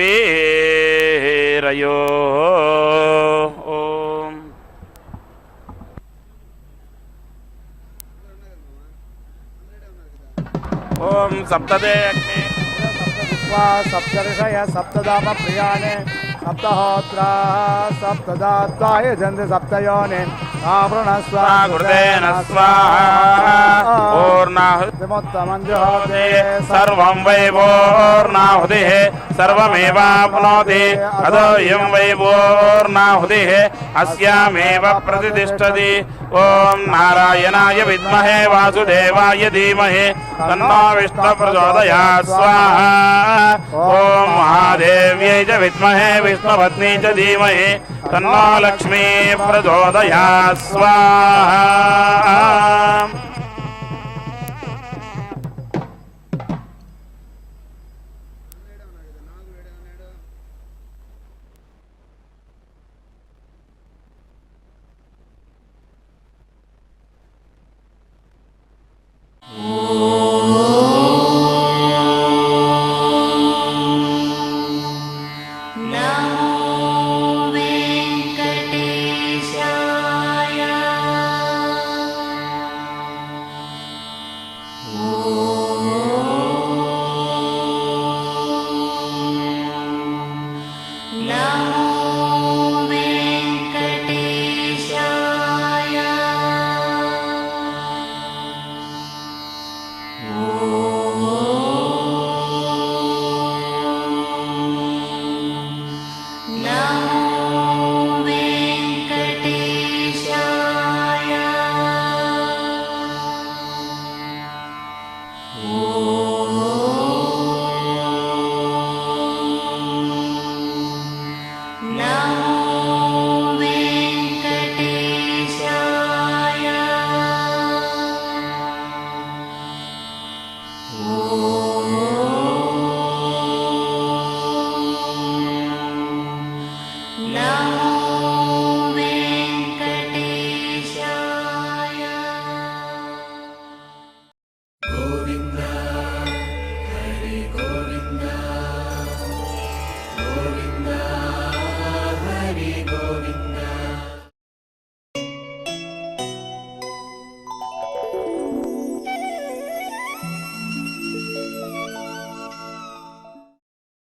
ओम ओम सप्तदे अग्नि सप्तऋषय सप्तधाम प्रियाणे सप्तहोत्रा सप्तदात्वाय जन्ति सप्तयोने गुरुदेन स्वाहा ऊर्णाहुतिमुत्तमञ्जुहोते सर्वं वै वोर्णाहुतिः सर्वमेवाप्नोति अदोऽयं वै वोर्णाहुतिः अस्यामेव प्रतिष्ठति ॐ नारायणाय विद्महे वासुदेवाय धीमहि तन्नो विष्णुः प्रचोदयात् स्वाहा ॐ महादेव्यै च विद्महे विष्णुपत्नी च धीमहि तन्नो लक्ष्मी प्रचोदयात् स्वाहा Now